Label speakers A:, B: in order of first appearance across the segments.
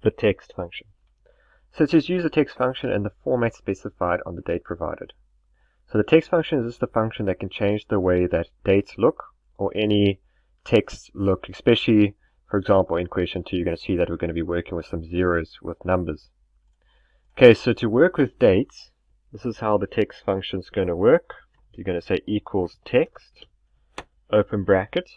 A: the text function. So it says use the text function and the format specified on the date provided. So the text function is just the function that can change the way that dates look or any text look, especially, for example, in question 2, you're going to see that we're going to be working with some zeros with numbers. Okay, so to work with dates, this is how the text function is going to work. You're going to say equals text, open bracket.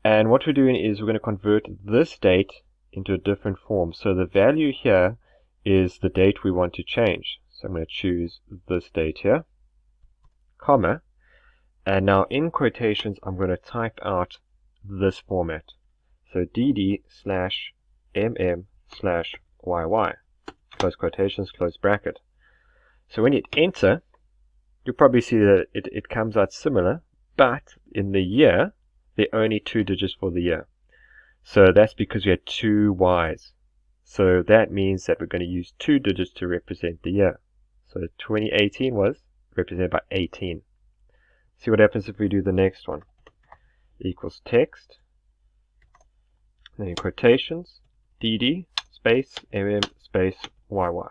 A: And what we're doing is we're going to convert this date into a different form. So the value here is the date we want to change. So I'm going to choose this date here, comma, and now in quotations I'm going to type out this format. So dd/mm/yy, close quotations, close bracket. So when you hit enter, you'll probably see that it comes out similar, but in the year, there are only 2 digits for the year. So that's because we had 2 Ys. So that means that we're going to use 2 digits to represent the year. So 2018 was represented by 18. See what happens if we do the next one. Equals text, then in quotations, dd space mm space yy.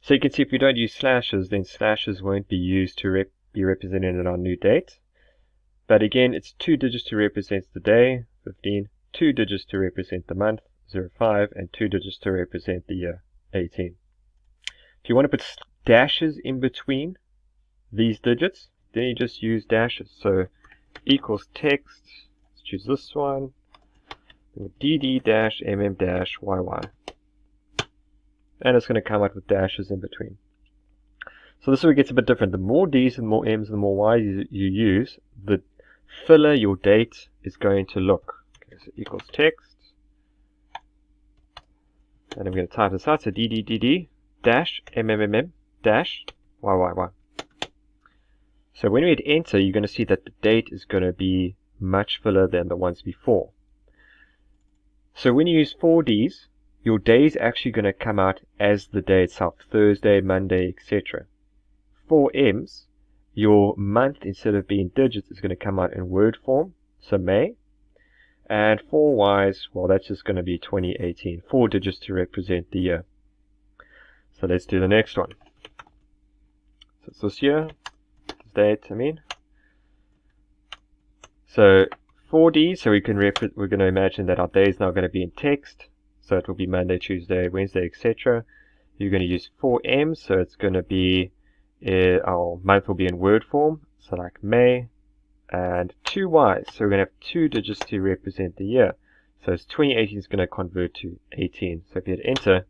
A: So you can see if we don't use slashes, then slashes won't be used to be represented in our new date. But again, it's 2 digits to represent the day, 15, 2 digits to represent the month, 05, and 2 digits to represent the year, 18. If you want to put dashes in between these digits, then you just use dashes. So equals text, let's choose this one, dd-mm-yy. And it's going to come out with dashes in between. So this is where it gets a bit different. The more D's and more M's and the more Y's you use, the fuller your date is going to look. Okay, so equals text. And I'm going to type this out. So dd-mmm-yy. So when we hit enter, you're going to see that the date is going to be much fuller than the ones before. So when you use 4 D's, your day is actually going to come out as the day itself, Thursday, Monday, etc. 4 M's, your month, instead of being digits, is going to come out in word form, so May. And 4 Y's, well, that's just going to be 2018, 4 digits to represent the year. So let's do the next one. So it's this year, this date, So 4D, so we're going to imagine that our day is now going to be in text. So it will be Monday, Tuesday, Wednesday, etc. You're going to use 4M, so it's going to be, our month will be in word form, so like May. And 2 Y's, so we're going to have 2 digits to represent the year. So it's 2018 is going to convert to 18. So if you hit enter,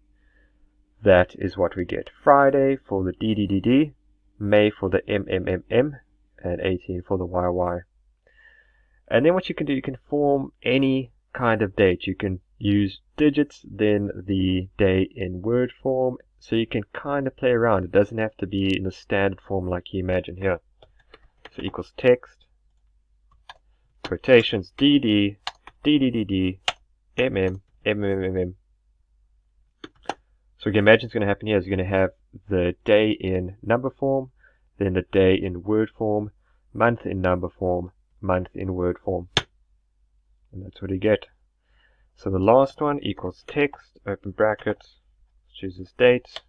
A: that is what we get. Friday for the DDDD, May for the MMMM, and 18 for the YY. And then what you can do, you can form any kind of date. You can use digits, then the day in word form, so you can kind of play around. It doesn't have to be in the standard form like you imagine here. So equals text, quotations, DD, DDDD, MM, MMMM. So you can imagine what's going to happen here is you're going to have the day in number form, then the day in word form, month in number form, month in word form. And that's what you get. So the last one equals text, open bracket, choose this date,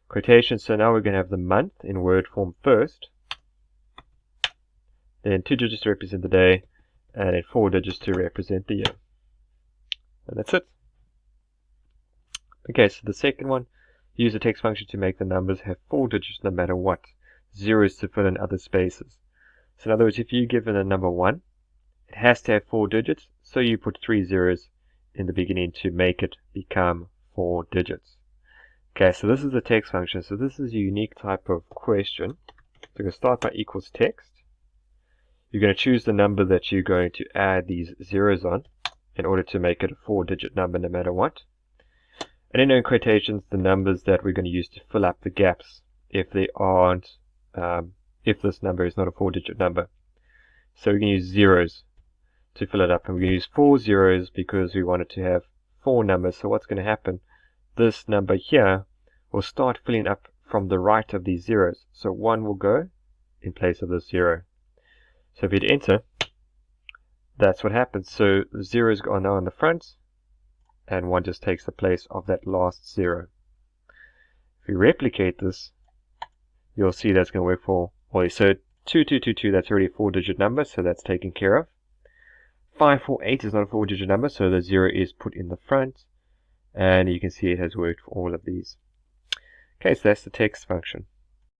A: quotation. So now we're going to have the month in word form first, then 2 digits to represent the day, and then 4 digits to represent the year. And that's it. Okay, so the second one, use the text function to make the numbers have 4 digits no matter what, zeros to fill in other spaces. So in other words, if you're given a number 1, it has to have 4 digits, so you put 3 zeros in the beginning to make it become 4 digits. Okay, so this is the text function. So this is a unique type of question. So we're going to start by equals text. You're going to choose the number that you're going to add these zeros on in order to make it a 4-digit number no matter what. And then in quotations, the numbers that we're going to use to fill up the gaps if they aren't, if this number is not a 4-digit number. So we're going to use zeros to fill it up, and we're going to use 4 zeros because we want it to have 4 numbers. So what's going to happen? This number here will start filling up from the right of these zeros. So 1 will go in place of this 0. So if you hit enter, that's what happens. So the zeros are now in the front, and 1 just takes the place of that last 0. If you replicate this, you'll see that's going to work for all these. So 2222, that's already a 4-digit number, so that's taken care of. 548 is not a 4-digit number, so the 0 is put in the front, and you can see it has worked for all of these. Okay, so that's the text function.